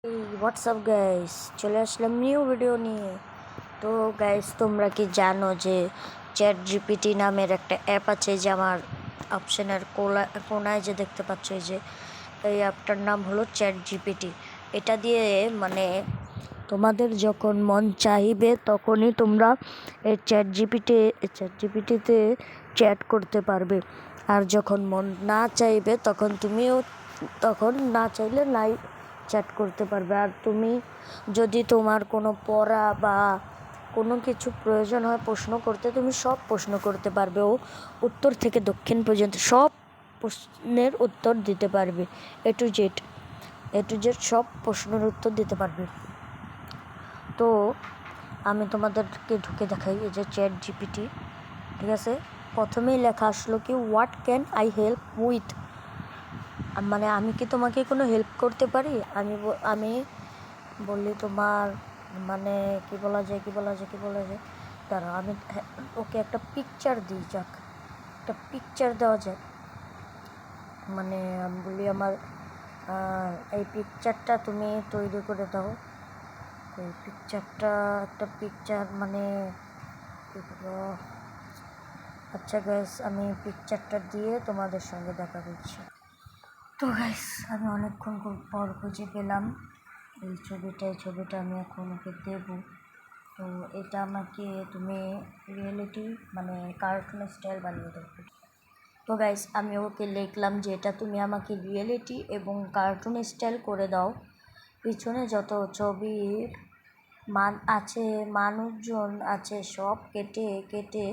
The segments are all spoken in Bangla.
হোয়াটসঅ্যাপ গাইস, চলে আসলাম নিউ ভিডিও নিয়ে। তো গাইস, তোমরা কি জানো যে চ্যাট জিপিটি নামের একটা অ্যাপ আছে, যে আমার অপশানের কোনায় যে দেখতে পাচ্ছ, এই অ্যাপটার নাম হলো চ্যাট জিপিটি। এটা দিয়ে তোমাদের যখন মন চাইবে তখনই তোমরা এই চ্যাট জিপিটিতে চ্যাট করতে পারবে। আর যখন মন না চাইবে তখন না চাইলে নাই চ্যাট করতে পারবে। আর তুমি যদি তোমার কোনো পড়া বা কোনো কিছু প্রয়োজন হয় প্রশ্ন করতে, তুমি সব প্রশ্ন করতে পারবে। ও উত্তর থেকে দক্ষিণ পর্যন্ত সব প্রশ্নের উত্তর দিতে পারবে। এ টু জেড সব প্রশ্নের উত্তর দিতে পারবে। তো আমি তোমাদেরকে ঢুকে দেখাই, এই যে চ্যাট জিপিটি, ঠিক আছে। প্রথমেই লেখা আসলো কি, what can I help with, মানে আমি কি তোমাকে কোনো হেল্প করতে পারি। আমি বললি তোমার, মানে কি বলা যায় দাঁড়াও, আমি ওকে একটা পিকচার দিই, যাক একটা পিকচার দেওয়া যাক। মানে আমি বলি আমার এই পিকচারটা তুমি তৈরি করে দাও। এই পিকচারটা একটা পিকচার, মানে কী বলবো। আচ্ছা গাইস, আমি পিকচারটা দিয়ে তোমাদের সঙ্গে দেখা করছি। তো গাইস, আমি অনেকক্ষণ পর খুঁজে পেলাম এই ছবিটা আমি এখন ওকে দেবো। তো এটা আমাকে তুমি রিয়েলিটি, মানে কার্টুন স্টাইল বানিয়ে দেবো। তো গাইস, আমি ওকে লিখলাম যে এটা তুমি আমাকে রিয়েলিটি এবং কার্টুন স্টাইল করে দাও। পিছনে যত ছবির মানুষজন আছে সব কেটে কেটে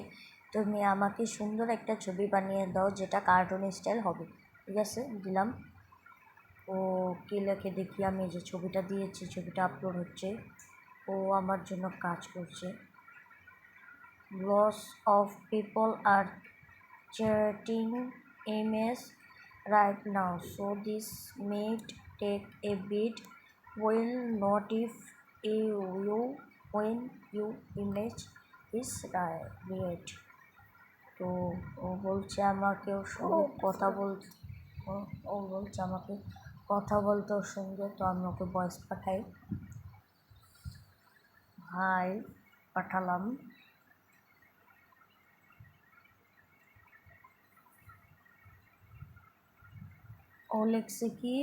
তুমি আমাকে সুন্দর একটা ছবি বানিয়ে দাও, যেটা কার্টুন স্টাইল হবে। ঠিক আছে, দিলাম। ও কী লেখে দেখি। আমি যে ছবিটা দিয়েছি, ছবিটা আপলোড হচ্ছে, ও আমার জন্য কাজ করছে। লস অফ পিপল আর chatting emails right now, so this may take a bit. Will not if you when you image is right. তো ও বলছে আমাকে ওর সঙ্গে কথা বলতে, ও বলছে আমাকে কথা বলতে ওর সঙ্গে। তো আমি ওকে ভয়েস পাঠাই, হাই পাঠালাম। ও লিখছে কি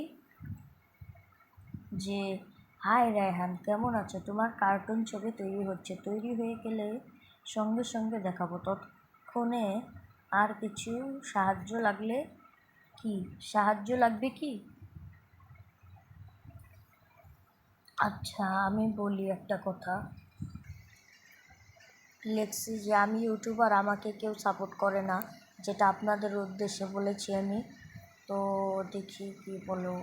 যে, হাই রায়হান, কেমন আছো? তোমার কার্টুন ছবি তৈরি হচ্ছে, তৈরি হয়ে গেলে সঙ্গে সঙ্গে দেখাবো। ততক্ষণে আর কিছু সাহায্য লাগবে কি? আচ্ছা, আমি বলি একটা কথা। লেখছি যে আমি ইউটিউবার, আমাকে কেউ সাপোর্ট করে না, যেটা আপনাদের উদ্দেশ্যে বলেছি আমি। তো দেখি কি বলো।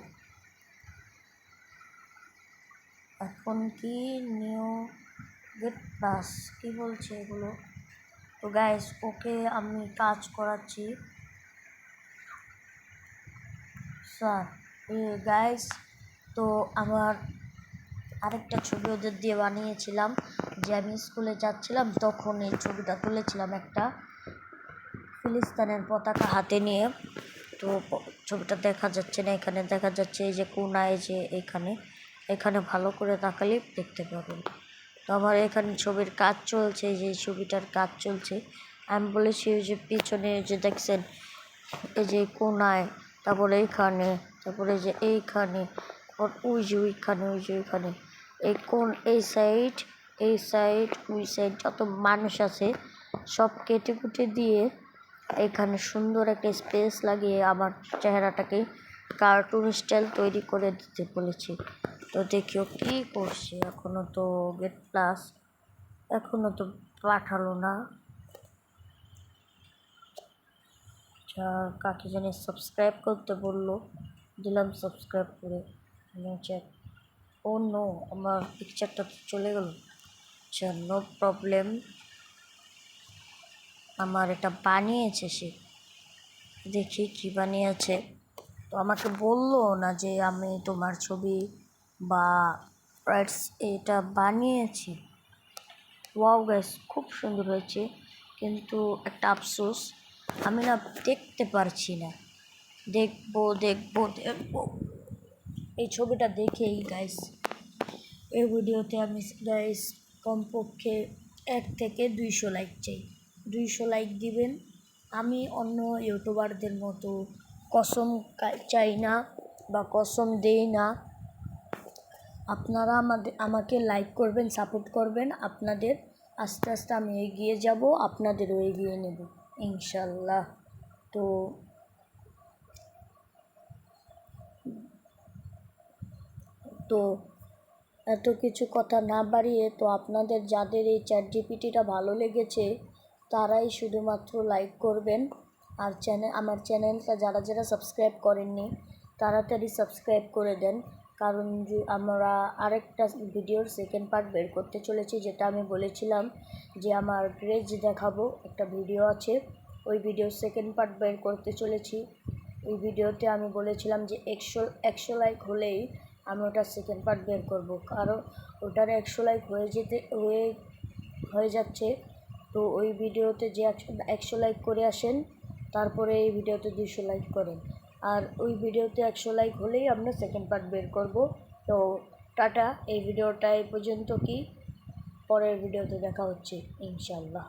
এখন কি নিউ গেট প্লাস কী বলছে এগুলো। তো গাইস, ওকে আমি কাজ করাচ্ছি স্যার। গাইস, তো আমার আরেকটা ছবি ওদের দিয়ে বানিয়েছিলাম, যে আমি স্কুলে যাচ্ছিলাম তখন এই ছবিটা তুলেছিলাম, একটা ফিলিস্তিনের পতাকা হাতে নিয়ে। তো ছবিটা দেখা যাচ্ছে না, এখানে দেখা যাচ্ছে, এই যে কোনায়, যে এখানে ভালো করে তাকালে দেখতে পাবেন। তো আমার এখানে ছবির কাজ চলছে, যে ছবিটার কাজ চলছে। আমি বলেছি ওই যে পিছনে যে দেখছেন, এই যে কোনায়, তারপরে এইখানে, তারপরে যে এইখানে, ওই যে ওইখানে, এই সাইড, ওই সাইড যত মানুষ আছে সব কেটে কুটে দিয়ে এখানে সুন্দর একটা স্পেস লাগিয়ে আমার চেহারাটাকে কার্টুন স্টাইল তৈরি করে দিতে বলেছি। তো দেখিও কী করছে। এখনও তো গেট প্লাস এখনও তো পাঠালো না। আচ্ছা, কাকে জানি সাবস্ক্রাইব করতে বললো, দিলাম সাবস্ক্রাইব করে। ও নো, আমার পিকচারটা তো চলে গেল। আচ্ছা, নো প্রবলেম। আমার এটা বানিয়েছে সে, দেখি কী বানিয়েছে। তো আমাকে বললো না যে আমি তোমার ছবি বা এটা বানিয়েছি। ওয়াও গাইস, খুব সুন্দর হয়েছে, কিন্তু একটা আফসোস, আমি না দেখতে পারছি না। দেখবো। এই ছবিটা দেখেই গাইস এই ভিডিওতে আমি গাইস কমপক্ষে 1 থেকে 200 লাইক চাই। 200 লাইক দিবেন। আমি অন্য ইউটিউবারদের মতো কসম চাই না বা কসম দেই না। আপনারা আমাকে লাইক করবেন, সাপোর্ট করবেন। আপনাদের আস্তে আস্তে আমি এগিয়ে যাব, আপনাদেরও এগিয়ে নেব ইনশাল্লাহ। তো এত কিছু কথা না বাড়িয়ে, তো আপনাদের যাদের এই চ্যাট জিপিটিটা ভালো লেগেছে তারাই শুধুমাত্র লাইক করবেন। আর আমার চ্যানেলটা যারা যারা সাবস্ক্রাইব করেননি তাড়াতাড়ি সাবস্ক্রাইব করে দেন, কারণ আমরা আরেকটা ভিডিওর সেকেন্ড পার্ট বের করতে চলেছি, যেটা আমি বলেছিলাম যে আমার গ্রেজ দেখাবো একটা ভিডিও আছে, ওই ভিডিওর সেকেন্ড পার্ট বের করতে চলেছি। ওই ভিডিওতে আমি বলেছিলাম যে 100 লাইক হলেই আমি ওটার সেকেন্ড পার্ট বের করব, কারণ ওটার 100 লাইক হয়ে যাচ্ছে। তো ওই ভিডিওতে যে 100 লাইক করে আসেন, তারপরে এই ভিডিওতে 200 লাইক করেন, আর ওই ভিডিওতে 100 লাইক হলেই আমরা সেকেন্ড পার্ট বের করব। তো টাটা, এই ভিডিওটা এই পর্যন্ত, কি পরের ভিডিওতে দেখা হচ্ছে ইনশাল্লাহ।